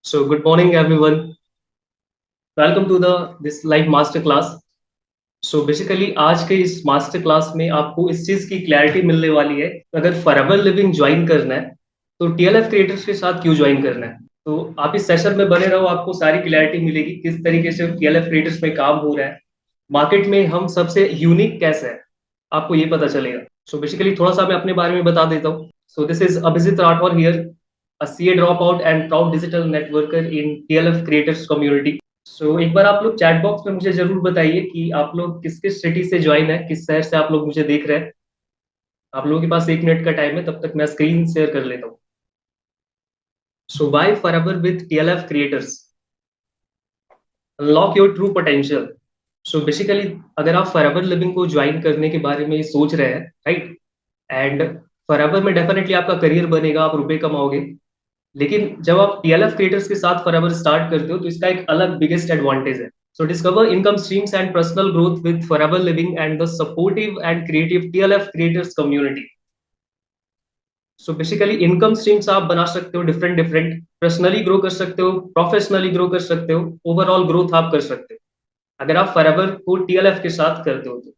So good morning, everyone. Welcome to the this live master class. So basically आज के इस master class में आपको इस चीज की क्लैरिटी मिलने वाली है अगर फॉरएवर लिविंग ज्वाइन करना है तो टीएलएफ क्रिएटर्स के साथ क्यों ज्वाइन करना है। तो आप इस सेशन में बने रहो, आपको सारी क्लैरिटी मिलेगी किस तरीके से टीएलएफ क्रिएटर्स में काम हो रहा है, मार्केट में हम सबसे यूनिक कैसे है, आपको ये पता चलेगा। सो बेसिकली थोड़ा सा मैं अपने बारे में बता देता हूँ। So this is Abhijeet Rathore here, a CA dropout and proud digital networker in TLF creators community. सो एक बार आप लोग चैट बॉक्स में मुझे जरूर बताइए कि आप लोग किस किस सिटी से ज्वाइन है, किस शहर से आप लोग मुझे देख रहे हैं। आप लोगों के पास 1 मिनट का टाइम है, तब तक मैं स्क्रीन शेयर कर लेता हूँ। So buy Forever with TLF creators, unlock your true potential. So basically अगर आप फॉरएवर लिविंग को ज्वाइन करने के बारे में सोच रहे हैं, राइट, एंड फॉरएवर में डेफिनेटली आपका करियर बनेगा, आप रुपए कमाओगे। लेकिन जब आप टीएलएफ क्रिएटर्स के साथ फॉरएवर स्टार्ट करते हो तो इसका एक अलग बिगेस्ट एडवांटेज है। So discover income streams and personal growth with Forever living and the supportive and creative TLF creators community. So basically income streams आप बना सकते हो डिफरेंट डिफरेंट, पर्सनली ग्रो कर सकते हो, प्रोफेशनली ग्रो कर सकते हो, ओवरऑल ग्रोथ आप कर सकते हो अगर आप फॉरएवर को टीएलएफ के साथ करते हो तो।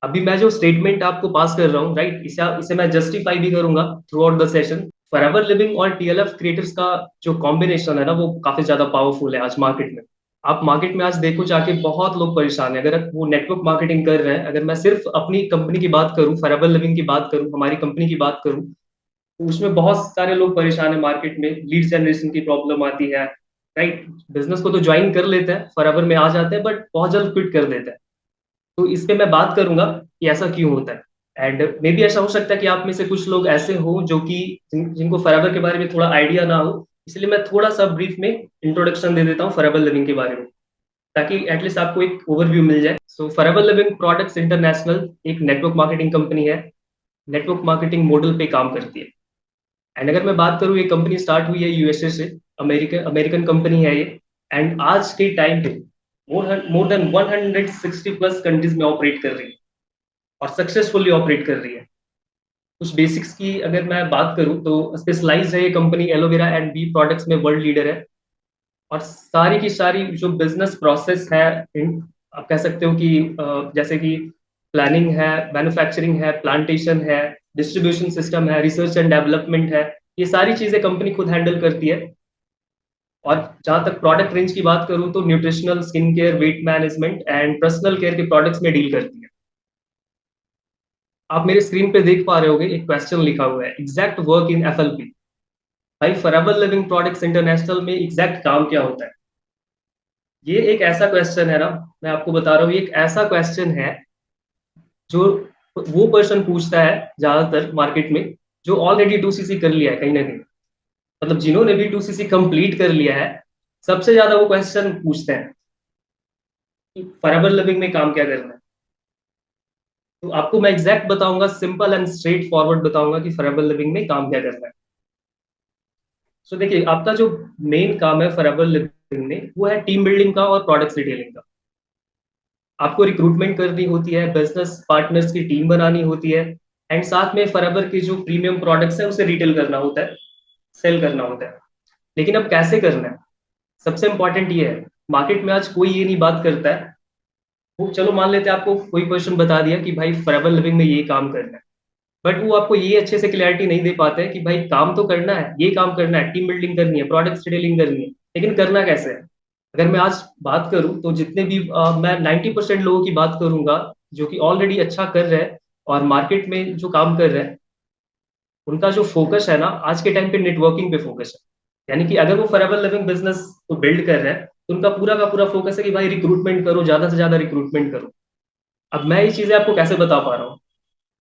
अभी मैं जो स्टेटमेंट आपको पास कर रहा हूँ, राइट, इसे इसे मैं जस्टिफाई भी करूंगा through out the session. Forever living और टीएलएफ क्रिएटर्स का जो कॉम्बिनेशन है ना, वो काफी ज्यादा पावरफुल है आज मार्केट में। आप मार्केट में आज देखो जाके बहुत लोग परेशान है, अगर वो नेटवर्क मार्केटिंग कर रहे हैं। अगर मैं सिर्फ अपनी कंपनी की बात करूं, फॉरएवर लिविंग की बात करूं, हमारी कंपनी की बात करूं, तो उसमें बहुत सारे लोग परेशान है। मार्केट में लीड जनरेशन की प्रॉब्लम आती है, राइट। बिजनेस को तो ज्वाइन कर लेते हैं, फॉरएवर में आ जाते हैं, बट बहुत जल्द क्विट कर देते हैं। तो इस पे मैं बात करूंगा कि ऐसा क्यों होता है। एंड मे बी ऐसा हो सकता है कि आप में से कुछ लोग ऐसे हो जो कि जिनको फॉरएवर के बारे में थोड़ा आइडिया ना हो, इसलिए मैं थोड़ा सा ब्रीफ में इंट्रोडक्शन दे देता हूँ फॉरएवर लिविंग के बारे में, ताकि एटलीस्ट आपको एक ओवरव्यू मिल जाए। सो फॉरएवर लिविंग प्रोडक्ट्स इंटरनेशनल एक नेटवर्क मार्केटिंग कंपनी है, नेटवर्क मार्केटिंग मॉडल पे काम करती है। एंड अगर मैं बात करूँ, ये कंपनी स्टार्ट हुई है यूएसए से, अमेरिकन अमेरिकन कंपनी है ये। एंड आज के टाइम पे मोर देन 160 प्लस कंट्रीज में ऑपरेट कर रही है और सक्सेसफुली ऑपरेट कर रही है। कुछ बेसिक्स की अगर मैं बात करूं तो स्पेशलाइज है ये company aloe vera and bee products में वर्ल्ड लीडर है। और सारी की सारी जो बिजनेस प्रोसेस है, आप कह सकते हो कि जैसे कि प्लानिंग है, मैन्युफैक्चरिंग है, प्लांटेशन है, डिस्ट्रीब्यूशन सिस्टम है, रिसर्च एंड डेवलपमेंट है, ये सारी चीजें कंपनी खुद हैंडल करती है। और जहां तक प्रोडक्ट रेंज की बात करूं तो nutritional, skin care, weight management and personal care के प्रोडक्ट्स में डील करती है। आप मेरे स्क्रीन पे देख पा रहे होगे एक क्वेश्चन लिखा हुआ है, एग्जैक्ट वर्क इन एफएलपी। भाई फॉरएवर लिविंग प्रोडक्ट्स इंटरनेशनल में एग्जैक्ट काम क्या होता है? ये एक ऐसा क्वेश्चन है ना, मैं आपको बता रहा हूँ, ये एक ऐसा क्वेश्चन है जो वो पर्सन पूछता है ज्यादातर मार्केट में जो ऑलरेडी 2CC कर लिया है कहीं ना कहीं। मतलब जिन्होंने भी 2CC कंप्लीट कर लिया है, सबसे ज्यादा वो क्वेश्चन पूछते हैं कि फॉरएवर लिविंग में काम क्या करना है। तो आपको मैं एग्जैक्ट बताऊंगा, सिंपल एंड स्ट्रेट फॉरवर्ड बताऊंगा कि फॉरएवर लिविंग में काम क्या करना है। सो देखिए, आपका जो मेन काम है फॉरएवर लिविंग में, वो है टीम बिल्डिंग का और प्रोडक्ट डिटेलिंग का। आपको रिक्रूटमेंट करनी होती है, बिजनेस पार्टनर्स की टीम बनानी होती है, एंड साथ में फॉरएवर के जो प्रीमियम प्रोडक्ट्स है उसे रिटेल करना होता है, सेल करना होता है। लेकिन अब कैसे करना है, सबसे इंपॉर्टेंट ये है। मार्केट में आज कोई ये नहीं बात करता है। वो चलो मान लेते हैं, आपको कोई पर्सन बता दिया कि भाई फॉरएवर लिविंग में ये काम करना है, बट वो आपको ये अच्छे से क्लैरिटी नहीं दे पाते हैं कि भाई काम तो करना है, ये काम करना है, टीम बिल्डिंग करनी है, प्रोडक्ट डिटेलिंग करनी है, लेकिन करना कैसे है। अगर मैं आज बात करूं तो जितने भी मैं 90% लोगों की बात करूंगा जो कि ऑलरेडी अच्छा कर रहे हैं और मार्केट में जो काम कर रहे हैं, उनका जो फोकस है ना आज के टाइम पे नेटवर्किंग पे फोकस है। यानी कि अगर वो फॉरएवर लिविंग बिजनेस को बिल्ड कर रहे हैं तो उनका पूरा का पूरा फोकस है कि भाई रिक्रूटमेंट करो, ज्यादा से ज्यादा रिक्रूटमेंट करो। अब मैं ये चीजें आपको कैसे बता पा रहा हूँ,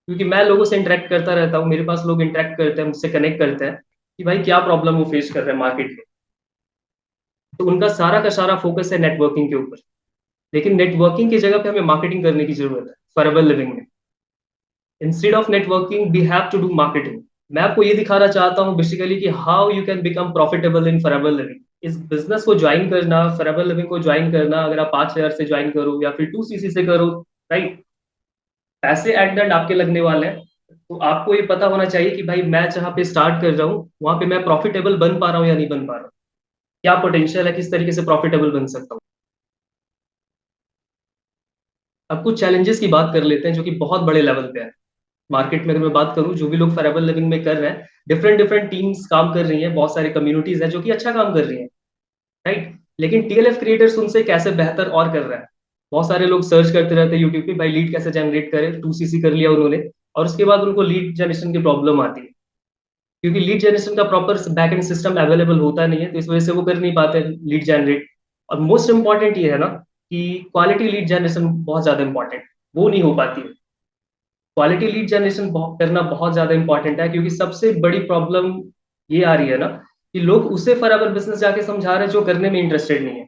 क्योंकि मैं लोगों से इंटरेक्ट करता रहता हूँ, मेरे पास लोग इंटरेक्ट करते हैं, मुझसे कनेक्ट करते हैं कि भाई क्या प्रॉब्लम वो फेस कर रहे हैं मार्केट में। तो उनका सारा का सारा फोकस है नेटवर्किंग के ऊपर। लेकिन नेटवर्किंग की जगह पे हमें मार्केटिंग करने की जरूरत है फॉरएवर लिविंग में। Instead of networking we have to do marketing. मैं आपको ये दिखाना चाहता हूँ बेसिकली कि how you can become profitable in Forever Living. इस बिजनेस को ज्वाइन करना, फॉरएवर लिविंग को ज्वाइन करना, अगर आप 5,000 से ज्वाइन करो या फिर 2CC से करो, राइट, पैसे एट द एंड आपके लगने वाले हैं। तो आपको ये पता होना चाहिए कि भाई मैं जहाँ पे स्टार्ट कर रहा हूँ वहां पे मैं प्रॉफिटेबल बन पा रहा हूँ या नहीं बन पा रहा हूँ। क्या पोटेंशियल है, किस तरीके से प्रॉफिटेबल बन सकता हूँ। अब कुछ चैलेंजेस की बात कर लेते हैं जो कि बहुत बड़े लेवल पे है। मार्केट में अगर मैं बात करूं, जो भी लोग फॉरएवर लिविंग में कर रहे हैं, डिफरेंट डिफरेंट टीम्स काम कर रही हैं, बहुत सारी कम्युनिटीज हैं जो कि अच्छा काम कर रही हैं, राइट। लेकिन टीएलएफ क्रिएटर्स उनसे कैसे बेहतर और कर रहा है। बहुत सारे लोग सर्च करते रहते हैं यूट्यूब पे, भाई लीड कैसे जनरेट करें, 2सीसी कर लिया उन्होंने, और उसके बाद उनको लीड जनरेशन की प्रॉब्लम आती है, क्योंकि लीड जनरेशन का प्रॉपर बैकएंड सिस्टम अवेलेबल होता नहीं है, तो इस वजह से वो कर नहीं पाते लीड जनरेट। और मोस्ट इंपॉर्टेंट ये है ना कि क्वालिटी लीड जनरेशन बहुत ज्यादा इंपॉर्टेंट, वो नहीं हो पाती है। क्वालिटी लीड जनरेशन करना बहुत ज्यादा इंपॉर्टेंट है, क्योंकि सबसे बड़ी प्रॉब्लम ये आ रही है ना कि लोग उसे फॉरएवर बिजनेस जाके समझा रहे हैं जो करने में इंटरेस्टेड नहीं है।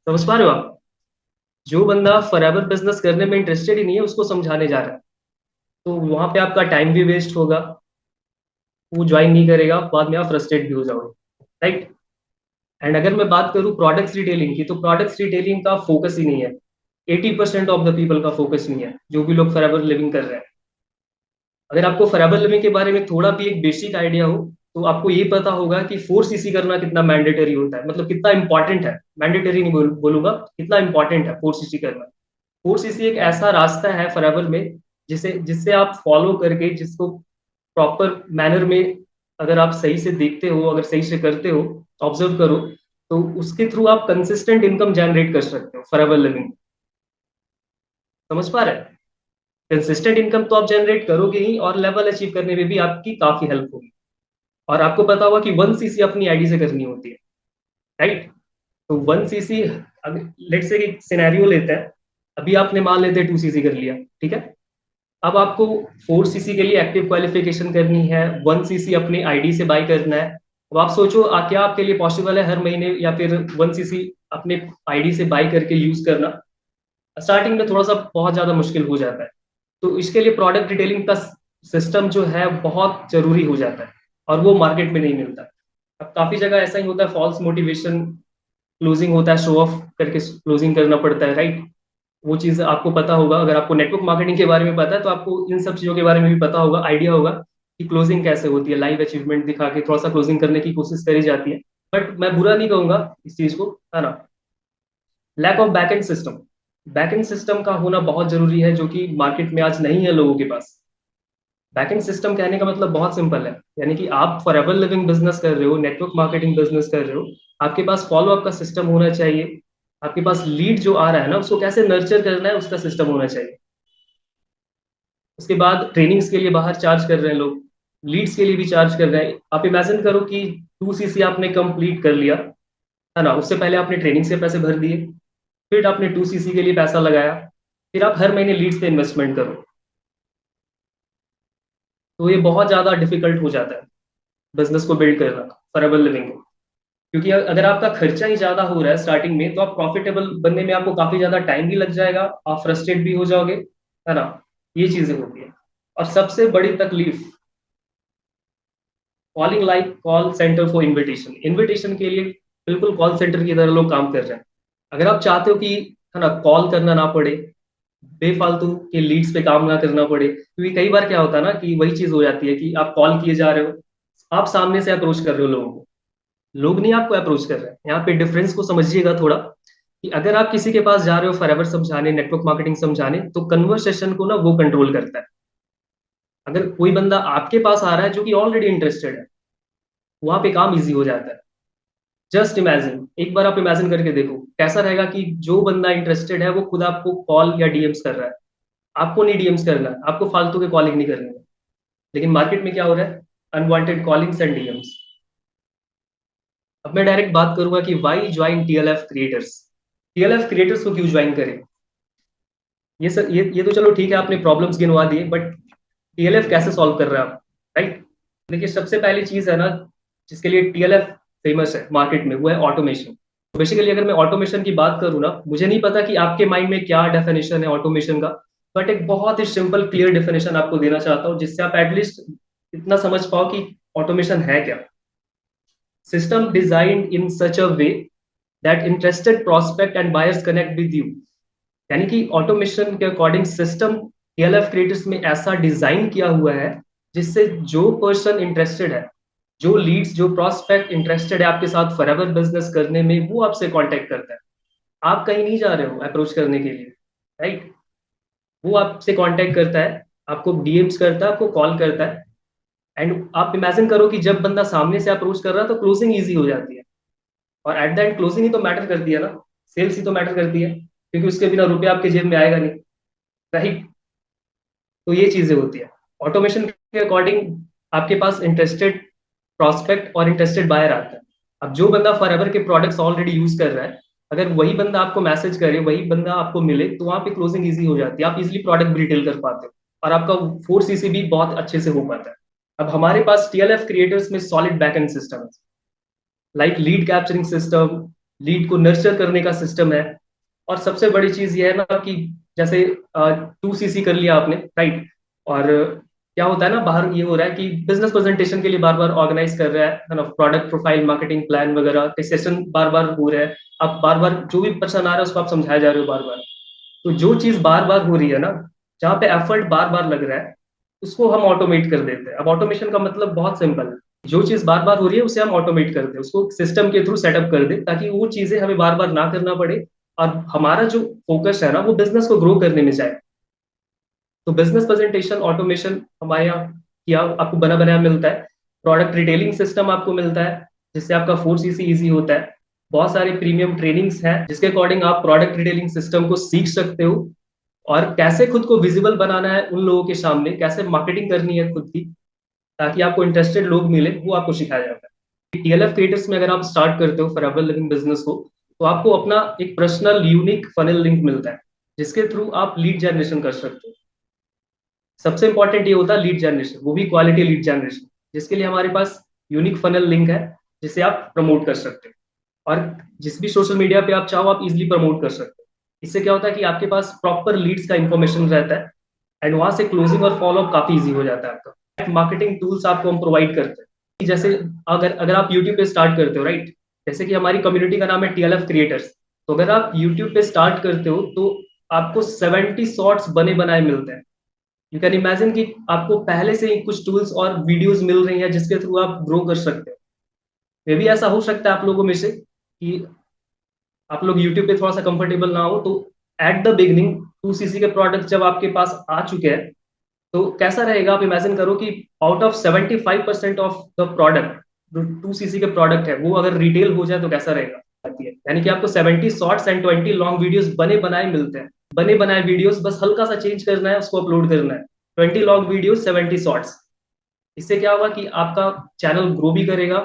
समझ पा रहे हो आप? जो बंदा फॉरएवर बिजनेस करने में इंटरेस्टेड ही नहीं है उसको समझाने जा रहा है, तो वहां पे आपका टाइम भी वेस्ट होगा, वो ज्वाइन नहीं करेगा, बाद में आप फ्रस्ट्रेट भी हो जाओगे, राइट। एंड अगर मैं बात करूं प्रोडक्ट्स रिटेलिंग की, तो प्रोडक्ट्स रिटेलिंग का फोकस ही नहीं है। 80% ऑफ द पीपल का फोकस नहीं है, जो भी लोग फॉरएवर लिविंग कर रहे हैं। अगर आपको फॉरएवर लिविंग के बारे में थोड़ा भी एक बेसिक आइडिया हो, तो आपको ये पता होगा कि 4सीसी करना कितना मैंडेटरी होता है, मतलब कितना इंपॉर्टेंट है। मैंडेटरी नहीं बोलूंगा, कितना इंपॉर्टेंट है 4सीसी करना। 4सीसी एक ऐसा रास्ता है फॉरएवर में, जिसे जिससे आप फॉलो करके, जिसको प्रॉपर मैनर में अगर आप सही से देखते हो, अगर सही से करते हो, ऑब्जर्व करो, तो उसके थ्रू आप कंसिस्टेंट इनकम जनरेट कर सकते हो फॉरएवर लिविंग। समझ पा रहे हैं? कंसिस्टेंट इनकम तो आप जनरेट करोगे ही, और लेवल अचीव करने में भी आपकी काफी हेल्प होगी। और आपको पता होगा कि 1सीसी अपनी आईडी से करनी होती है, राइट। तो 1सीसी, अगर लेट से एक सिनेरियो लेते हैं, अभी आपने मान लेते 2सीसी कर लिया, ठीक है। अब आपको 4सीसी के लिए एक्टिव क्वालिफिकेशन करनी है, 1सीसी अपनी आईडी से बाय करना है। अब आप सोचो, क्या आपके लिए पॉसिबल है हर महीने या फिर 1सीसी अपने आईडी से बाय करके यूज करना? स्टार्टिंग में थोड़ा सा बहुत ज्यादा मुश्किल हो जाता है। तो इसके लिए प्रोडक्ट डिटेलिंग का सिस्टम जो है बहुत जरूरी हो जाता है, और वो मार्केट में नहीं मिलता। अब काफी जगह ऐसा ही होता है, फॉल्स मोटिवेशन क्लोजिंग होता है, शो ऑफ करके क्लोजिंग करना पड़ता है, राइट। वो चीज आपको पता होगा, अगर आपको नेटवर्क मार्केटिंग के बारे में पता है तो आपको इन सब चीजों के बारे में भी पता होगा, आइडिया होगा कि क्लोजिंग कैसे होती है। लाइव अचीवमेंट दिखा के थोड़ा सा क्लोजिंग करने की कोशिश करी जाती है, बट मैं बुरा नहीं कहूंगा इस चीज को, है ना। Lack of backend system, backend system का होना बहुत जरूरी है, जो कि मार्केट में आज नहीं है लोगों के पास। बैकएंड सिस्टम कहने का मतलब बहुत सिंपल है, यानी कि आप फॉरएवर लिविंग बिजनेस कर रहे हो, नेटवर्क मार्केटिंग बिजनेस कर रहे हो, आपके पास फॉलो अप का सिस्टम होना चाहिए। आपके पास लीड जो आ रहा है ना, उसको कैसे नर्चर करना है उसका सिस्टम होना चाहिए। उसके बाद ट्रेनिंग्स के लिए बाहर चार्ज कर रहे हैं लोग, लीड्स के लिए भी चार्ज कर रहे हैं। आप इमेजिन करो कि 2सीसी आपने कंप्लीट कर लिया, है ना, उससे पहले आपने ट्रेनिंग के पैसे भर दिए, फिर आपने 2सीसी के लिए पैसा लगाया, फिर आप हर महीने लीड्स पे इन्वेस्टमेंट करो, तो ये बहुत ज्यादा डिफिकल्ट हो जाता है बिजनेस को बिल्ड करना, फॉरएवर लिविंग को। क्योंकि अगर आपका खर्चा ही ज्यादा हो रहा है स्टार्टिंग में, तो आप प्रॉफिटेबल बनने में आपको काफी ज्यादा टाइम भी लग जाएगा, आप फ्रस्ट्रेट भी हो जाओगे, है ना। ये चीजें होती है। और सबसे बड़ी तकलीफ, calling like call centre for invitation, invitation के लिए बिल्कुल कॉल सेंटर की तरह लोग काम कर रहे हैं। अगर आप चाहते हो कि, है ना, कॉल करना ना पड़े, बेफालतू के लीड्स पे काम ना करना पड़े, क्योंकि कई बार क्या होता है ना कि वही चीज हो जाती है कि आप कॉल किए जा रहे हो, आप सामने से अप्रोच कर रहे हो लोगों को, लोग नहीं आपको अप्रोच कर रहे हैं। यहाँ पे डिफरेंस को समझिएगा थोड़ा, कि अगर आप किसी के पास जा रहे हो फॉरएवर समझाने, नेटवर्क मार्केटिंग समझाने, तो कन्वर्सेशन को ना वो कंट्रोल करता है। अगर कोई बंदा आपके पास आ रहा है जो कि ऑलरेडी इंटरेस्टेड है, वहां पे काम इजी हो जाता है। जस्ट इमेजिन, एक बार आप इमेजिन करके देखो कैसा रहेगा कि जो बंदा इंटरेस्टेड है वो खुद आपको कॉल या डीएम्स कर रहा है। आपको नहीं डीएम्स करना है, आपको फालतू के कॉलिंग नहीं करनी है। लेकिन मार्केट में क्या हो रहा है? Unwanted callings and DMs. अब मैं डायरेक्ट बात करूंगा कि why join TLF creators. TLF creators को क्यों ज्वाइन करें? ये सर, ये तो चलो ठीक है, आपने प्रॉब्लम्स गिनवा दिए, बट टीएलएफ कैसे सॉल्व कर रहे हैं आप, राइट। देखिए, सबसे पहली चीज है ना जिसके लिए टीएलएफ फेमस है मार्केट में, वो है ऑटोमेशन। तो बेसिकली अगर मैं ऑटोमेशन की बात करूँ ना, मुझे नहीं पता कि आपके माइंड में क्या डेफिनेशन है ऑटोमेशन का, बट एक बहुत ही सिंपल क्लियर डेफिनेशन आपको देना चाहता हूँ, जिससे आप एटलीस्ट इतना समझ पाओ कि ऑटोमेशन है क्या। System designed in such a way that interested prospect and buyers connect with you. यानी कि ऑटोमेशन के अकॉर्डिंग सिस्टम टीएलएफ क्रिएटर्स में ऐसा डिजाइन किया हुआ है, जिससे जो पर्सन इंटरेस्टेड है जो लीड्स, जो प्रोस्पेक्ट इंटरेस्टेड है आपके साथ फॉरएवर बिजनेस करने में, वो आपसे कांटेक्ट करता है। आप कहीं नहीं जा रहे हो अप्रोच करने के लिए, राइट? वो आपसे कांटेक्ट करता है, आपको डीएम्स करता है, आपको कॉल करता है। एंड आप इमेजिन करो कि जब बंदा सामने से अप्रोच कर रहा है तो क्लोजिंग ईजी हो जाती है। और एट द एंड क्लोजिंग ही तो मैटर करती है ना, सेल्स ही तो मैटर करती है, क्योंकि उसके बिना रुपया आपके जेब में आएगा नहीं, राइट? तो ये चीजें होती है। ऑटोमेशन के अकॉर्डिंग आपके पास इंटरेस्टेड प्रोस्पेक्ट और इंटरेस्टेड बायर आता है। अब जो बंदा फॉरएवर के प्रोडक्ट्स ऑलरेडी यूज कर रहा है, अगर वही बंदा आपको मैसेज करे, वही बंदा आपको मिले, तो वहां पे क्लोजिंग इजी हो जाती है, आप इजीली प्रोडक्ट भी रिटेल कर पाते हो, और आपका 4CC भी बहुत अच्छे से हो पाता है। अब हमारे पास टीएलएफ क्रिएटर्स में सॉलिड बैकएंड सिस्टम है, like lead capturing system, lead को नर्चर करने का सिस्टम है। और सबसे बड़ी चीज ये है ना कि जैसे 2CC कर लिया आपने, राइट? और क्या होता है ना, बाहर ये हो रहा है कि बिजनेस प्रेजेंटेशन के लिए बार बार ऑर्गेनाइज कर रहा है ना, प्रोडक्ट प्रोफाइल, मार्केटिंग प्लान वगैरह के सेशन बार बार हो रहे हैं। आप बार बार जो भी पर्सन आ रहा है उसको आप समझाए जा रहे हो बार बार। तो जो चीज बार बार हो रही है ना, जहाँ पे एफर्ट बार बार लग रहा है, उसको हम ऑटोमेट कर देते हैं। अब ऑटोमेशन का मतलब बहुत सिंपल है, जो चीज बार बार हो रही है उसे हम ऑटोमेट कर दे, उसको सिस्टम के थ्रू सेटअप कर दे, ताकि वो चीजें हमें बार बार ना करना पड़े, और हमारा जो फोकस है ना वो बिजनेस को ग्रो करने में जाए। तो बिजनेस प्रेजेंटेशन ऑटोमेशन हमारे यहाँ किया आपको बना बनाया मिलता है। प्रोडक्ट रिटेलिंग सिस्टम आपको मिलता है, जिससे आपका 4CC इजी होता है। बहुत सारे प्रीमियम ट्रेनिंग्स हैं जिसके अकॉर्डिंग आप प्रोडक्ट रिटेलिंग सिस्टम को सीख सकते हो, और कैसे खुद को विजिबल बनाना है उन लोगों के सामने, कैसे मार्केटिंग करनी है खुद की, ताकि आपको इंटरेस्टेड लोग मिले, वो आपको सिखाया जाता है। टीएलएफ क्रिएटर्स में अगर आप स्टार्ट करते हो फॉरएवर लिविंग बिजनेस को, तो आपको अपना एक पर्सनल यूनिक फनल लिंक मिलता है, जिसके थ्रू आप लीड जनरेशन कर सकते हो। सबसे इंपॉर्टेंट ये होता है लीड जनरेशन, वो भी क्वालिटी लीड जनरेशन, जिसके लिए हमारे पास यूनिक फनल लिंक है, जिसे आप प्रमोट कर सकते हो, और जिस भी सोशल मीडिया पे आप चाहो आप इजिली प्रमोट कर सकते हो। इससे क्या होता है कि आपके पास प्रॉपर लीड्स का इंफॉर्मेशन रहता है, एंड वहां से क्लोजिंग और फॉलोअप काफी इजी हो जाता है आपका। मार्केटिंग टूल्स आपको हम प्रोवाइड करते हैं, जैसे अगर अगर आप यूट्यूब पे स्टार्ट करते हो, राइट? जैसे कि हमारी कम्युनिटी का नाम है टीएलएफ क्रिएटर्स। तो अगर आप यूट्यूब पे स्टार्ट करते हो तो आपको 70 शॉर्ट्स बने बनाए मिलते हैं। यू कैन इमेजिन कि आपको पहले से ही कुछ टूल्स और वीडियोस मिल रही हैं जिसके थ्रू आप ग्रो कर सकते हो। मे भी ऐसा हो सकता है आप लोगों में से कि आप लोग यूट्यूब पे थोड़ा सा कंफर्टेबल ना हो, तो एट द बिगनिंग 2CC के प्रोडक्ट जब आपके पास आ चुके हैं, तो कैसा रहेगा, आप इमेजिन करो कि out of 75% of the product, जो 2CC के प्रोडक्ट है, वो अगर रिटेल हो जाए तो कैसा रहेगा। यानी कि आपको 70 शॉर्ट्स एंड 20 लॉन्ग वीडियोस बने बनाए मिलते हैं। बने बनाए वीडियोस बस हल्का सा चेंज करना है, उसको अपलोड करना है। 20 लॉन्ग वीडियोस, 70 शॉर्ट्स। इससे क्या होगा कि आपका चैनल ग्रो भी करेगा,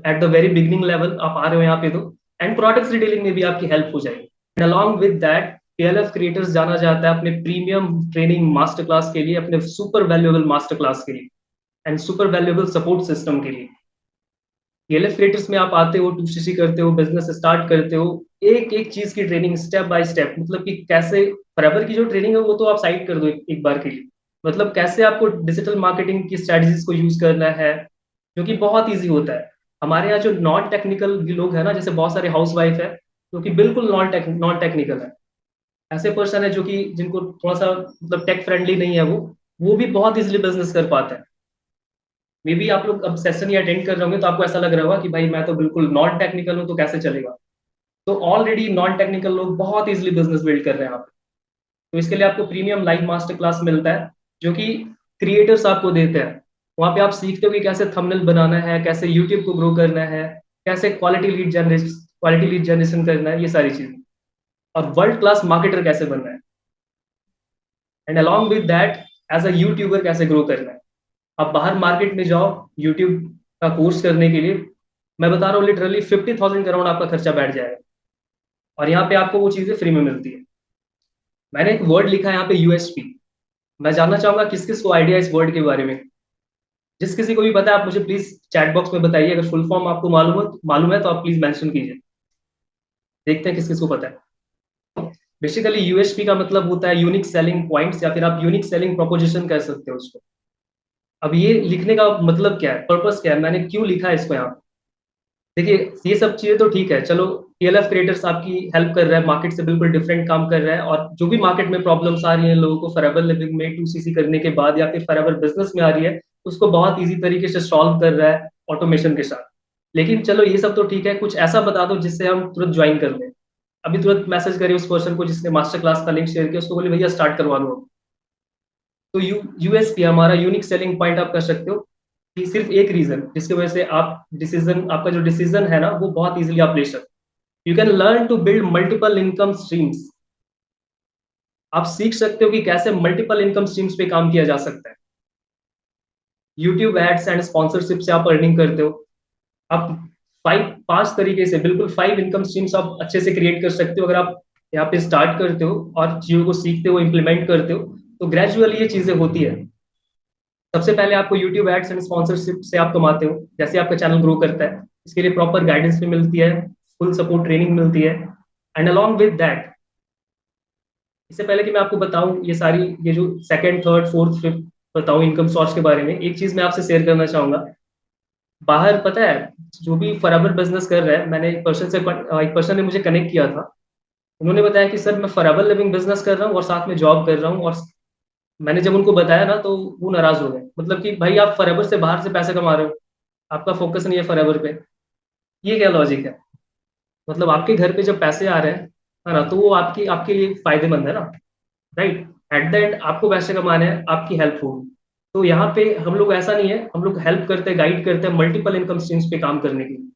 at the very beginning level आप आ रहे हो यहाँ पे तो, एंड प्रोडक्ट्स रिटेलिंग में भी आपकी हेल्प हो जाएगी। And along with that, TLF creators जाना जाता है अपने प्रीमियम ट्रेनिंग मास्टर क्लास के लिए, अपने सुपर वैल्यूएबल मास्टर क्लास के लिए, and super valuable support system के लिए। टीएलएफ क्रिएटर्स में आप आते हो, 2CC करते हो, बिजनेस स्टार्ट करते हो, एक एक चीज की ट्रेनिंग स्टेप बाय स्टेप, मतलब कि कैसे फॉरएवर की जो ट्रेनिंग है वो तो आप साइड कर दो एक बार के लिए, मतलब कैसे आपको डिजिटल मार्केटिंग की स्ट्रेटजीज को यूज करना है, जो कि बहुत ईजी होता है। हमारे यहाँ जो नॉन टेक्निकल भी लोग हैं ना, जैसे बहुत सारे हाउस वाइफ है जो कि बिल्कुल नॉन टेक्निकल है, ऐसे पर्सन है जो कि जिनको थोड़ा सा मतलब टेक फ्रेंडली नहीं है, वो भी बहुत इजीली बिजनेस कर पाते हैं। मे बी आप लोग अब सेशन या अटेंड कर रहे होंगे तो आपको ऐसा लग रहा होगा कि भाई मैं तो बिल्कुल नॉन टेक्निकल हूँ, तो कैसे चलेगा। तो ऑलरेडी नॉन टेक्निकल लोग बहुत इजीली बिजनेस बिल्ड कर रहे हैं यहाँ पे। तो इसके लिए आपको प्रीमियम लाइव मास्टर क्लास मिलता है, जो कि क्रिएटर्स आपको देते हैं। वहां पे आप सीखते हो कि कैसे थंबनेल बनाना है, कैसे यूट्यूब को ग्रो करना है, कैसे क्वालिटी लीड जनरेशन करना है, ये सारी चीजें, और वर्ल्ड क्लास मार्केटर कैसे बनना है, and along with that as a YouTuber कैसे ग्रो करना है। आप बाहर मार्केट में जाओ यूट्यूब का कोर्स करने के लिए, मैं बता रहा हूँ लिटरली 50,000 करोड़ आपका खर्चा बैठ जाएगा, और यहाँ पे आपको वो चीजें फ्री में मिलती है। मैंने एक वर्ड लिखा है यहाँ पे, यूएसपी। मैं जानना चाहूंगा किस किस को आइडिया इस वर्ड के बारे में। जिस किसी को भी पता है आप मुझे प्लीज चैट बॉक्स में बताइए, अगर फुल फॉर्म आपको मालूम है तो आप प्लीज मेंशन कीजिए। देखते हैं किस किस को पता है। बेसिकली यूएसपी का मतलब होता है यूनिक सेलिंग पॉइंट्स, या फिर आप यूनिक सेलिंग प्रोपोजिशन कह सकते हो उसको। अब ये लिखने का मतलब क्या है, पर्पस क्या है, मैंने क्यों लिखा है इसको यहाँ। देखिए, ये सब चीजें तो ठीक है, चलो टीएलएफ क्रिएटर्स आपकी हेल्प कर रहा है, मार्केट से बिल्कुल डिफरेंट काम कर रहा है, और जो भी मार्केट में प्रॉब्लम्स आ रही हैं लोगों को फॉरएवर लिविंग में 2CC करने के बाद, या फिर फॉरएवर बिजनेस में आ रही है, उसको बहुत इजी तरीके से सॉल्व कर रहा है, ऑटोमेशन के साथ। लेकिन चलो ये सब तो ठीक है, कुछ ऐसा बता दो जिससे हम तुरंत ज्वाइन कर लें। अभी तुरंत मैसेज करें उस पर्सन को जिसने मास्टर क्लास का लिंक शेयर किया, उसको बोले भैया स्टार्ट करवा दो। तो यूएसपी हमारा यूनिक सेलिंग पॉइंट आप कर सकते हो कि सिर्फ एक रीजन जिसकी वजह से आप डिसीजन, आपका जो डिसीजन है ना वो बहुत इजीली आप ले सकते हो। You can learn to build multiple income streams. आप सीख सकते हो कि कैसे मल्टीपल इनकम स्ट्रीम्स पे काम किया जा सकता है। यूट्यूब एड्स एंड स्पॉन्सरशिप से आप अर्निंग करते हो। आप पांच तरीके से, बिल्कुल 5 इनकम स्ट्रीम्स आप अच्छे से क्रिएट कर सकते हो अगर आप यहाँ पे स्टार्ट करते हो और चीजों को सीखते हो, इम्प्लीमेंट करते हो। तो ग्रेजुअली ये चीजें होती है। सबसे पहले आपको यूट्यूब एड्स एंड स्पॉन्सरशिप से आप कमाते हो। जैसे आपका चैनल ग्रो करता है, इसके लिए प्रॉपर गाइडेंस भी मिलती है, फुल सपोर्ट ट्रेनिंग मिलती है। एंड अलॉन्ग विद दैट, इससे पहले कि मैं आपको बताऊं ये सारी, ये जो सेकंड, थर्ड, फोर्थ, फिफ्थ बताऊं इनकम सोर्स के बारे में, एक चीज मैं आपसे शेयर करना चाहूंगा। बाहर पता है, जो भी फॉरएवर बिजनेस कर रहा है, मैंने एक पर्सन ने मुझे कनेक्ट किया था। उन्होंने बताया कि सर मैं फॉरएवर लिविंग बिजनेस कर रहा हूँ और साथ में जॉब कर रहा हूँ। और मैंने जब उनको बताया ना तो वो नाराज हो गए। मतलब कि भाई आप फॉरएवर से बाहर से पैसे कमा रहे हो, आपका फोकस नहीं है फॉरएवर पे। ये क्या लॉजिक है? मतलब आपके घर पे जब पैसे आ रहे हैं, है ना, तो वो आपकी आपके लिए फायदेमंद है ना, राइट। एट द एंड आपको पैसे कमाने हैं, आपकी हेल्प होगी। तो यहाँ पे हम लोग ऐसा नहीं है, हम लोग हेल्प करते हैं, गाइड करते हैं मल्टीपल इनकम स्ट्रीम्स पे काम करने के लिए।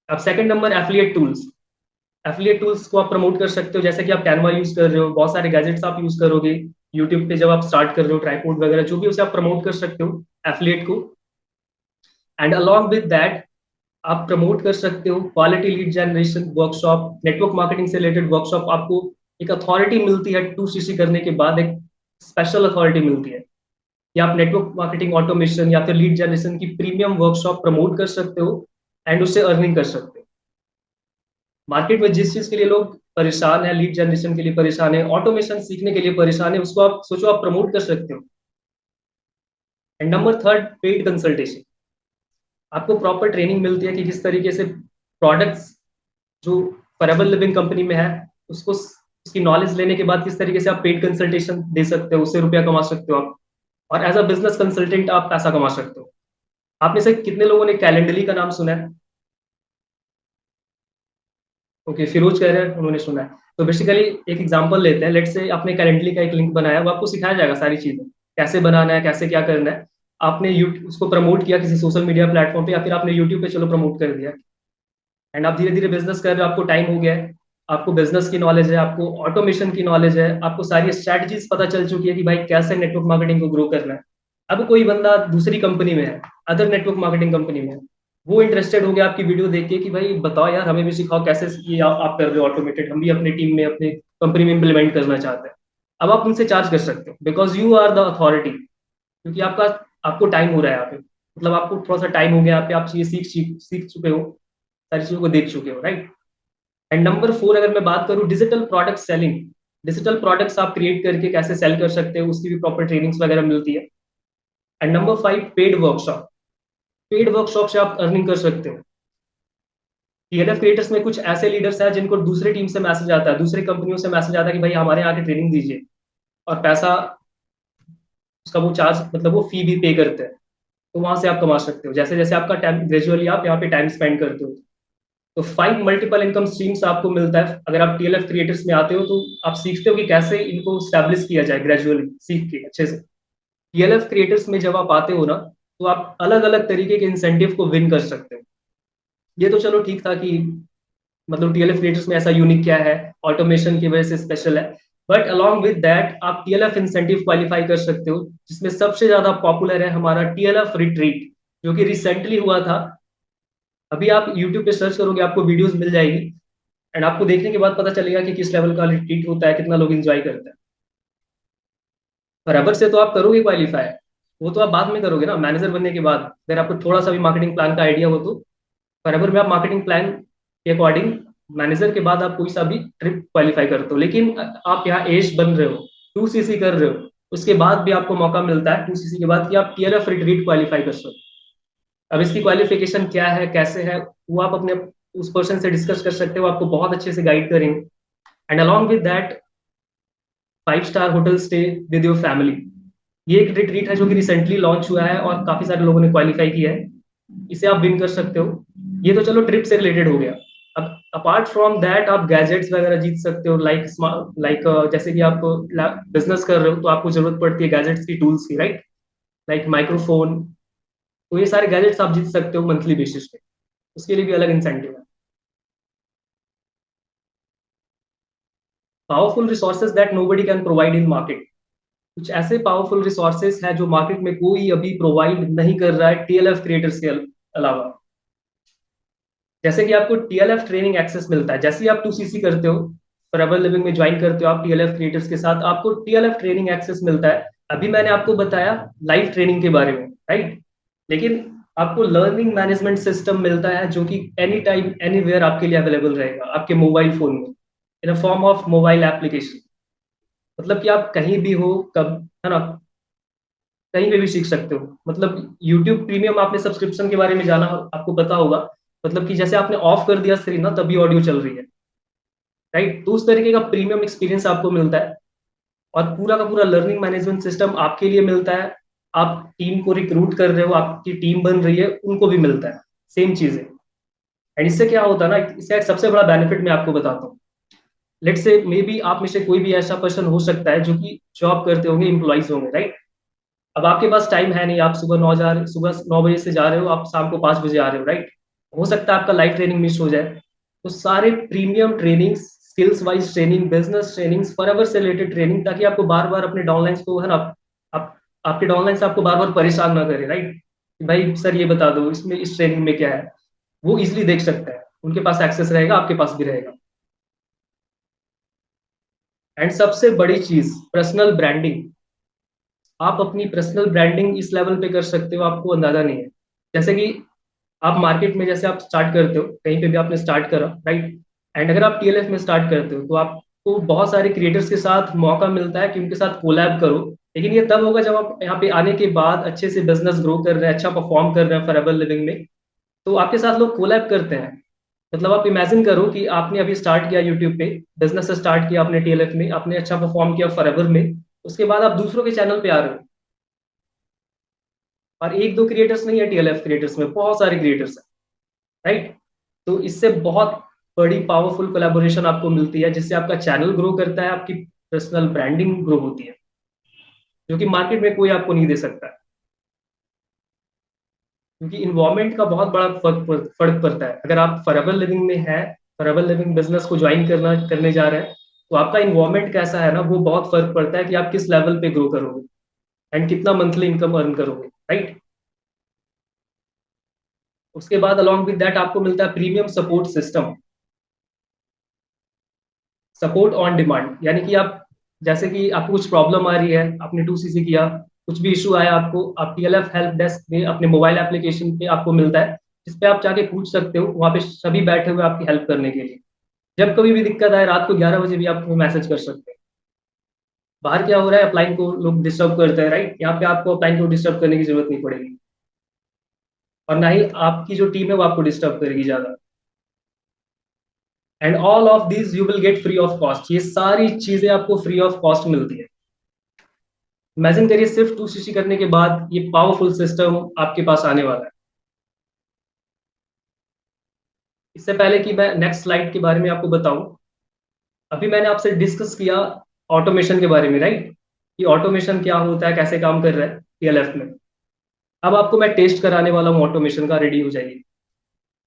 अब second number, affiliate tools. Affiliate tools को आप प्रमोट कर सकते हो। जैसे कि आप कैनवा यूज कर रहे हो, बहुत सारे गैजेट्स आप यूज करोगे यूट्यूब पे जब आप स्टार्ट कर रहे हो, ट्राइपॉड वगैरह जो भी, उसे आप प्रमोट कर सकते हो एफिलिएट को। एंड अलॉन्ग विद दैट, आप प्रमोट कर सकते हो quality lead generation workshop, network marketing से रिलेटेड वर्कशॉप। आपको एक अथॉरिटी मिलती है 2CC करने के बाद, एक स्पेशल अथॉरिटी मिलती है कि आप नेटवर्क मार्केटिंग ऑटोमेशन या फिर लीड जनरेशन की प्रीमियम वर्कशॉप प्रमोट कर सकते हो एंड उससे अर्निंग कर सकते हो। मार्केट में जिस चीज के लिए लोग परेशान है, लीड जनरेशन के लिए परेशान है, ऑटोमेशन सीखने के लिए परेशान है, उसको आप सोचो आप प्रमोट कर सकते हो। And number third, paid consultation. आपको प्रॉपर ट्रेनिंग मिलती है कि किस तरीके से प्रोडक्ट्स जो फॉरएवर लिविंग कंपनी में है, उसको उसकी नॉलेज लेने के बाद किस तरीके से आप पेड कंसल्टेशन दे सकते हो, उससे रुपया कमा सकते हो आप। और एज अ बिजनेस कंसल्टेंट आप पैसा कमा सकते हो। आप में से कितने लोगों ने कैलेंडली का नाम सुना है? ओके, फिरोज कह रहे हैं उन्होंने सुना है। तो बेसिकली एक एग्जांपल लेते हैं, लेट से आपने कैलेंडली का एक लिंक बनाया, वो आपको सिखाया जाएगा सारी चीजें, कैसे बनाना है, कैसे क्या करना है। आपने यूट्यूब उसको प्रमोट किया किसी सोशल मीडिया प्लेटफॉर्म पे, या फिर आपने यूट्यूब पे चलो प्रमोट कर दिया, एंड आप धीरे धीरे बिजनेस कर रहे हो, आपको टाइम हो गया है, आपको बिजनेस की नॉलेज है, आपको ऑटोमेशन की नॉलेज है, आपको सारी स्ट्रैटेजीज पता चल चुकी है कि भाई कैसे नेटवर्क मार्केटिंग को ग्रो करना है। अब कोई बंदा दूसरी कंपनी में है, अदर नेटवर्क मार्केटिंग कंपनी में है, वो इंटरेस्टेड हो गया आपकी वीडियो देख के कि भाई बताओ यार हमें भी सिखाओ कैसे ये आप कर रहे हो ऑटोमेटेड, हम भी अपनी टीम में, अपने कंपनी में इम्प्लीमेंट करना चाहते हैं। अब आप उनसे चार्ज कर सकते हो because you are the authority, क्योंकि आपका आपको टाइम हो रहा है यहाँ पे। मतलब आपको थोड़ा सा टाइम हो गया यहाँ पे, आप चीजें सीख सीख सीख चुके हो, सारी चीजों को देख चुके हो, राइट। एंड नंबर फोर, अगर मैं बात करूं digital product selling, digital products आप क्रिएट करके कैसे सेल कर सकते हो, उसकी भी प्रॉपर ट्रेनिंग्स वगैरह मिलती है। And number five, paid workshop. Paid workshop से आप अर्निंग कर सकते हो। TLF क्रिएटर्स में कुछ ऐसे लीडर्स हैं जिनको दूसरी टीम से मैसेज आता है, दूसरी कंपनियों से मैसेज आता है कि भाई हमारे यहाँ की ट्रेनिंग दीजिए, और पैसा उसका वो चार्ज, मतलब वो फी भी पे करते हैं। तो वहां से आप कमा सकते हो जैसे जैसे आपका टाइम, ग्रेजुअली आप यहाँ पे टाइम स्पेंड करते हो। तो 5 मल्टीपल इनकम स्ट्रीम्स आपको मिलता है अगर आप TLF क्रिएटर्स में आते हो। तो आप सीखते हो कि कैसे इनको स्टैब्लिश किया जाए, ग्रेजुअली सीख के अच्छे से। TLF क्रिएटर्स में जब आप आते हो ना, तो आप अलग अलग तरीके के इंसेंटिव को विन कर सकते हो। ये तो चलो ठीक था कि मतलब TLF क्रिएटर्स में ऐसा यूनिक क्या है, ऑटोमेशन की वजह से स्पेशल है। बट अलॉन्ग विद दैट आप TLF इंसेंटिव क्वालिफाई कर सकते हो, जिसमें सबसे ज्यादा पॉपुलर है हमारा TLF रिट्रीट, जो कि रिसेंटली हुआ था। अभी आप यूट्यूब पे सर्च करोगे, आपको वीडियोस मिल जाएगी, एंड आपको देखने के बाद पता चलेगा कि किस लेवल का रिट्रीट होता है, कितना लोग एंजॉय करते हैं। बराबर से तो आप करोगे क्वालिफाई, वो तो आप बाद में करोगे ना, मैनेजर बनने के बाद। अगर आपको थोड़ा सा भी मार्केटिंग प्लान का आइडिया हो तो बराबर में आप मार्केटिंग प्लान के अकॉर्डिंग मैनेजर के बाद आप कोई सा भी ट्रिप क्वालिफाई करते हो। लेकिन आप यहाँ एज बन रहे हो, 2CC कर रहे हो, उसके बाद भी आपको मौका मिलता है 2CC के बाद कि आप TLF रिट्रीट क्वालिफाई कर सकते हो। अब इसकी क्वालिफिकेशन क्या है, कैसे है, वो आप अपने उस पर्सन से डिस्कस कर सकते हो, आपको बहुत अच्छे से गाइड करेंगे। And along with that, 5 star hotel stay with your family. ये एक रिट्रीट है जो कि रिसेंटली लॉन्च हुआ है और काफी सारे लोगों ने क्वालिफाई किया है। इसे आप विन कर सकते हो। ये तो चलो ट्रिप से रिलेटेड हो गया। अब अपार्ट फ्रॉम दैट आप गैजेट्स वगैरह जीत सकते हो, लाइक लाइक जैसे कि आप बिजनेस कर रहे हो तो आपको जरूरत पड़ती है गैजेट्स की, टूल्स की, राइट? Like microphone. तो ये सारे गैजेट्स आप जीत सकते हो मंथली बेसिस पे। उसके लिए भी अलग इंसेंटिव है। Powerful resources that nobody can provide in market. कुछ ऐसे पावरफुल रिसोर्सेज हैं जो मार्केट में कोई अभी प्रोवाइड नहीं कर रहा है टीएलएफ क्रिएटर्स के अलावा। जैसे कि आपको टीएलएफ ट्रेनिंग एक्सेस मिलता है जैसे ही आप 2सीसी करते हो, फॉरएवर लिविंग में ज्वाइन करते हो आप टीएलएफ क्रिएटर्स के साथ, आपको टीएलएफ ट्रेनिंग एक्सेस मिलता है। अभी मैंने आपको बताया लाइव ट्रेनिंग के बारे में, राइट? लेकिन आपको लर्निंग मैनेजमेंट सिस्टम मिलता है जो कि एनी टाइम एनीवेयर आपके लिए अवेलेबल रहेगा आपके मोबाइल फोन में, in a form of mobile application. मतलब कि आप कहीं भी हो, कब, है ना, कहीं पे भी सीख सकते हो। मतलब यूट्यूब प्रीमियम आपने सब्सक्रिप्शन के बारे में जाना, आपको पता होगा। मतलब कि जैसे आपने ऑफ कर दिया स्क्रीन ना, तभी ऑडियो चल रही है, राइट? तो उस तरीके का प्रीमियम एक्सपीरियंस आपको मिलता है। और पूरा का पूरा लर्निंग मैनेजमेंट सिस्टम आपके लिए मिलता है। आप टीम को रिक्रूट कर रहे हो, आपकी टीम बन रही है, उनको भी मिलता है सेम चीजें। एंड इससे क्या होता है ना, इसका एक सबसे बड़ा बेनिफिट मैं आपको बताता हूँ। लेट से मे बी आप में से कोई भी ऐसा पर्सन हो सकता है जो कि जॉब करते होंगे, इंप्लॉइज होंगे, राइट? अब आपके पास टाइम है नहीं, आप सुबह 9 बजे से जा रहे हो, आप शाम को 5 बजे आ रहे हो, राइट? हो सकता है आपका लाइव ट्रेनिंग मिस हो जाए। तो सारे premium training, skills wise training, business training, forever से रिलेटेड ट्रेनिंग, ताकि आपको बार बार अपने डाउनलाइंस को, है ना, आप आपके डाउनलाइंस आपको बार बार परेशान ना करे, राइट? भाई सर ये बता दो इसमें इस ट्रेनिंग में क्या है, वो इजिली देख सकता है। उनके पास एक्सेस रहेगा, आपके पास भी रहेगा। एंड सबसे बड़ी चीज, पर्सनल ब्रांडिंग। आप अपनी पर्सनल ब्रांडिंग इस लेवल पे कर सकते हो, आपको अंदाजा नहीं है। जैसे कि आप मार्केट में जैसे आप स्टार्ट करते हो, कहीं पे भी आपने स्टार्ट करा, राइट? एंड अगर आप टीएलएफ में स्टार्ट करते हो तो आपको बहुत सारे क्रिएटर्स के साथ मौका मिलता है कि उनके साथ कोलैब करो। लेकिन ये तब होगा जब आप यहाँ पे आने के बाद अच्छे से बिजनेस ग्रो कर रहे हैं, अच्छा परफॉर्म कर रहे हैं फॉरएवर लिविंग में, तो आपके साथ लोग कोलैब करते हैं। मतलब आप इमेजिन करो कि आपने अभी स्टार्ट किया यूट्यूब पे, बिजनेस स्टार्ट किया आपने टीएलएफ में, आपने अच्छा परफॉर्म किया फॉरएवर में, उसके बाद आप दूसरों के चैनल पे आ रहे हो। और एक दो क्रिएटर्स नहीं है टीएलएफ क्रिएटर्स में, बहुत सारे क्रिएटर्स हैं, राइट? तो इससे बहुत बड़ी पावरफुल कोलैबोरेशन आपको मिलती है, जिससे आपका चैनल ग्रो करता है, आपकी पर्सनल ब्रांडिंग ग्रो होती है, जो कि मार्केट में कोई आपको नहीं दे सकता है। क्योंकि इन्वायरमेंट का बहुत बड़ा फर्क पड़ता है। अगर आप फॉरएवर लिविंग में है, फॉरएवर लिविंग बिजनेस को ज्वाइन करने जा रहे हैं, तो आपका इन्वायरमेंट कैसा है ना, वो बहुत फर्क पड़ता है कि आप किस लेवल पे ग्रो करोगे एंड कितना मंथली इनकम अर्न करोगे, राइट? उसके बाद अलॉन्ग विद दैट आपको मिलता है premium support system, support on demand. यानी कि आप, जैसे कि आपको कुछ प्रॉब्लम आ रही है, आपने 2सीसी किया, कुछ भी इशू आया आपको, आप टीएलएफ हेल्प डेस्क में अपने मोबाइल एप्लीकेशन पे आपको मिलता है, जिस पे आप जाके पूछ सकते हो, वहां पे सभी बैठे हुए आपकी हेल्प करने के लिए। जब कभी भी दिक्कत आए, रात को 11 बजे भी आप मैसेज कर सकते हैं। बाहर क्या हो रहा है, अपलाइन को लोग डिस्टर्ब करते हैं, राइट? यहाँ पे आपको अपलाइन को डिस्टर्ब करने की जरूरत नहीं पड़ेगी, और ना ही आपकी जो टीम है वो आपको डिस्टर्ब करेगी ज्यादा। And all of these you will get free of cost. ये सारी चीजें आपको फ्री ऑफ कॉस्ट मिलती है। इमेजिन करिए सिर्फ 2सीसी करने के बाद ये पावरफुल सिस्टम आपके पास आने वाला है। इससे पहले कि मैं नेक्स्ट स्लाइड के बारे में आपको बताऊं, अभी मैंने आपसे डिस्कस किया ऑटोमेशन के बारे में, राइट? कि ऑटोमेशन क्या होता है, कैसे काम कर रहा है टीएलएफ में। अब आपको मैं टेस्ट कराने वाला हूँ ऑटोमेशन का, रेडी हो जाइए।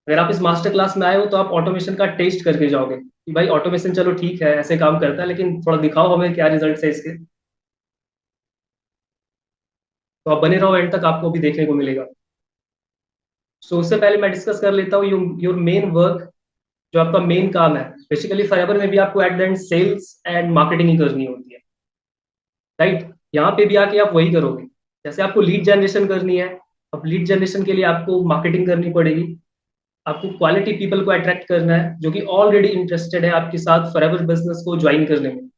अगर आप इस मास्टर क्लास में आए हो तो आप ऑटोमेशन का टेस्ट करके जाओगे कि भाई ऑटोमेशन चलो ठीक है ऐसे काम करता है, लेकिन थोड़ा दिखाओ हमें क्या रिजल्ट है इसके। तो आप बने रहो एंड तक, आपको भी देखने को मिलेगा। सो उससे पहले मैं डिस्कस कर लेता हूँ योर मेन वर्क, जो आपका मेन काम है। बेसिकली फॉरएवर में भी आपको at the end sales and marketing ही करनी होती है, राइट? यहाँ पे भी आके आप वही करोगे। जैसे आपको लीड जनरेशन करनी है, अब लीड जनरेशन के लिए आपको मार्केटिंग करनी पड़ेगी। आपको क्वालिटी पीपल को अट्रैक्ट करना है जो कि ऑलरेडी इंटरेस्टेड है आपके साथ फॉरएवर बिजनेस को ज्वाइन करने में।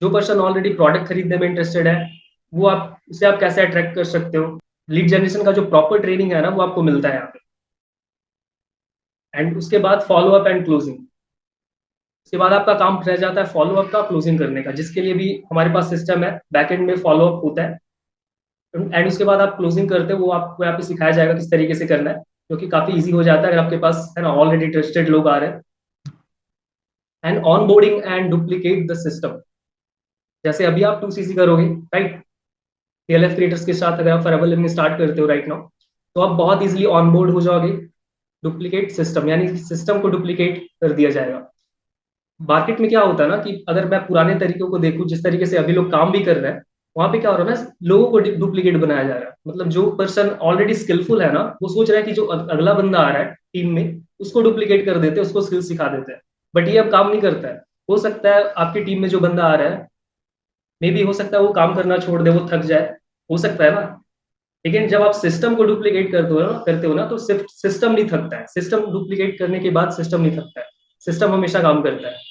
जो पर्सन ऑलरेडी प्रोडक्ट खरीदने में इंटरेस्टेड है, वो आप उसे आप कैसे अट्रैक्ट कर सकते हो। लीड जनरेशन का जो प्रॉपर ट्रेनिंग है ना, वो आपको मिलता है यहाँ पे। एंड उसके बाद फॉलो अप एंड क्लोजिंग। उसके बाद आपका काम रह जाता है फॉलो अप का, क्लोजिंग करने का, जिसके लिए भी हमारे पास सिस्टम है, बैकएंड में फॉलो अप होता है। एंड उसके बाद आप क्लोजिंग करते हो, वो आपको यहाँ पे सिखाया जाएगा किस तरीके से करना है, जो कि काफी इजी हो जाता है अगर आपके पास है ना ऑलरेडी ट्रस्टेड लोग आ रहे हैं। And on boarding and duplicate the system. जैसे अभी आप 2cc करोगे, राइट, टीएलएफ क्रिएटर्स के साथ अगर आप फॉरएवर लिविंग स्टार्ट करते हो राइट नाउ, तो आप बहुत इजीली ऑन बोर्ड हो जाओगे। डुप्लीकेट सिस्टम यानी सिस्टम को डुप्लीकेट कर दिया जाएगा। मार्केट में क्या होता है ना कि अगर मैं पुराने तरीकों को देखूं, जिस तरीके से अभी लोग काम भी कर रहे हैं, वहां पे क्या हो रहा है ना, लोगों को डुप्लीकेट बनाया जा रहा है। मतलब जो पर्सन ऑलरेडी स्किलफुल है ना, वो सोच रहा है कि जो अगला बंदा आ रहा है टीम में, उसको डुप्लीकेट कर देते हैं, उसको स्किल सिखा देते हैं। बट ये अब काम नहीं करता है। हो सकता है आपकी टीम में जो बंदा आ रहा है, मे भी हो सकता है वो काम करना छोड़ दे, वो थक जाए, हो सकता है ना। लेकिन जब आप सिस्टम को डुप्लीकेट करते हो ना तो सिर्फ सिस्टम नहीं थकता है। सिस्टम डुप्लीकेट करने के बाद सिस्टम नहीं थकता है, सिस्टम हमेशा काम करता है।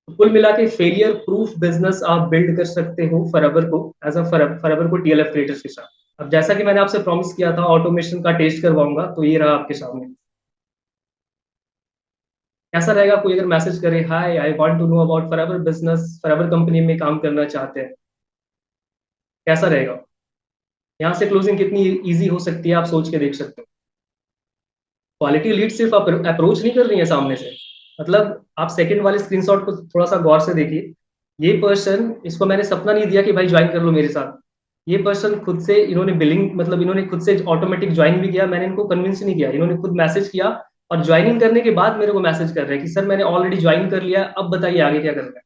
तो कुल मिला के फेलियर प्रूफ बिजनेस आप बिल्ड कर सकते हो फॉरएवर को, एज अ फॉरएवर को टीएलएफ क्रिएटर्स के साथ। अब जैसा कि मैंने आपसे प्रॉमिस किया था ऑटोमेशन का टेस्ट करवाऊंगा, तो ये रहा आपके सामने। कैसा रहेगा, कोई अगर मैसेज करे hi I want to know about Forever business, Forever company में काम करना चाहते हैं, कैसा रहेगा? यहाँ से क्लोजिंग कितनी इजी हो सकती है आप सोच के देख सकते हो। क्वालिटी लीड सिर्फ अप्रोच नहीं कर रही है सामने से। मतलब आप सेकंड वाले स्क्रीनशॉट को थोड़ा सा गौर से देखिए। ये पर्सन, इसको मैंने सपना नहीं दिया कि भाई ज्वाइन कर लो मेरे साथ। ये पर्सन खुद से, इन्होंने बिलिंग, मतलब इन्होंने खुद से ऑटोमेटिक ज्वाइन भी किया, मैंने इनको कन्विंस नहीं किया, इन्होंने खुद मैसेज किया। और ज्वाइनिंग करने के बाद मेरे को मैसेज कर रहे हैं कि सर मैंने ऑलरेडी ज्वाइन कर लिया, अब बताइए आगे क्या करना है।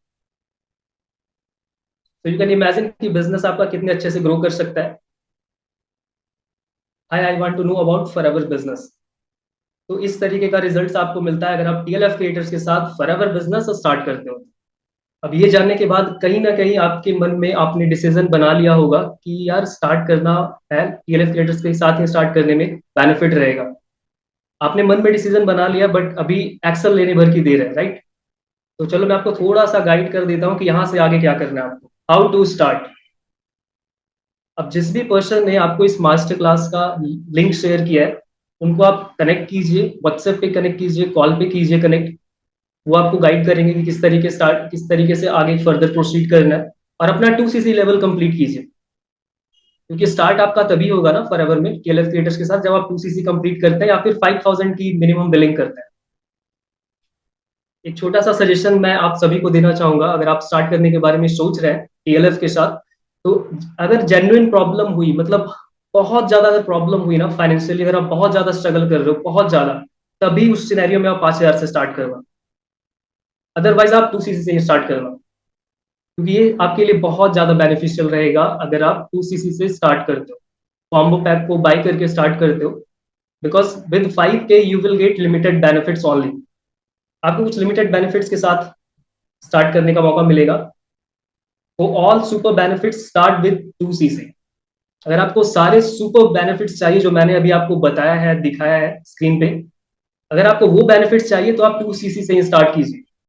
तो यू कैन इमेजिन कि बिजनेस आपका कितने अच्छे से ग्रो कर सकता है। Hi I want to know about Forever business. तो इस तरीके का रिजल्ट आपको मिलता है अगर आप टीएलएफ क्रिएटर्स के साथ फॉरएवर बिजनेस स्टार्ट करते हो। अब ये जानने के बाद कहीं ना कहीं आपके मन में आपने डिसीजन बना लिया होगा कि यार स्टार्ट करना है, टीएलएफ क्रिएटर्स के साथ ही स्टार्ट करने में बेनिफिट रहेगा। आपने मन में डिसीजन बना लिया, बट अभी एक्शन लेने भर की देर है, राइट। तो चलो मैं आपको थोड़ा सा गाइड कर देता हूँ कि यहाँ से आगे क्या करना है आपको, हाउ टू स्टार्ट। अब जिस भी पर्सन ने आपको इस मास्टर क्लास का लिंक शेयर किया है, उनको आप कनेक्ट कीजिए, व्हाट्सएप पे कनेक्ट कीजिए, कॉल पे कीजिए कनेक्ट। वो आपको गाइड करेंगे कि किस तरीके से आगे फर्दर प्रोसीड करना है। और अपना 2cc लेवल कंप्लीट कीजिए, क्योंकि स्टार्ट आपका तभी होगा ना फॉरएवर में टीएलएफ क्रिएटर्स के साथ, जब आप 2cc कंप्लीट करते हैं या फिर 5000 की मिनिमम बिलिंग करते हैं। एक छोटा सा सजेशन मैं आप सभी को देना चाहूंगा, अगर आप स्टार्ट करने के बारे में सोच रहे हैं टीएलएफ के साथ, तो अगर जेन्युइन प्रॉब्लम हुई, मतलब बहुत ज्यादा अगर प्रॉब्लम हुई ना फाइनेंशियली, अगर आप बहुत ज्यादा स्ट्रगल कर रहे हो बहुत ज्यादा, तभी उस सिनेरियो में आप 5000 से स्टार्ट करना। अदरवाइज आप 2cc से स्टार्ट करना, क्योंकि ये आपके लिए बहुत ज्यादा बेनिफिशियल रहेगा अगर आप 2cc से स्टार्ट करते हो, कॉम्बो पैक को बाय करके स्टार्ट करते हो। Because with 5K you will get limited benefits only. आपको कुछ लिमिटेड बेनिफिट्स के साथ स्टार्ट करने का मौका मिलेगा। तो all super benefits start with 2cc। अगर आपको सारे सुपर बेनिफिट्स चाहिए जो मैंने अभी आपको बताया है, दिखाया है स्क्रीन पे, अगर आपको वो बेनिफिट्स चाहिए तो आप 2cc से ही स्टार्ट कीजिए।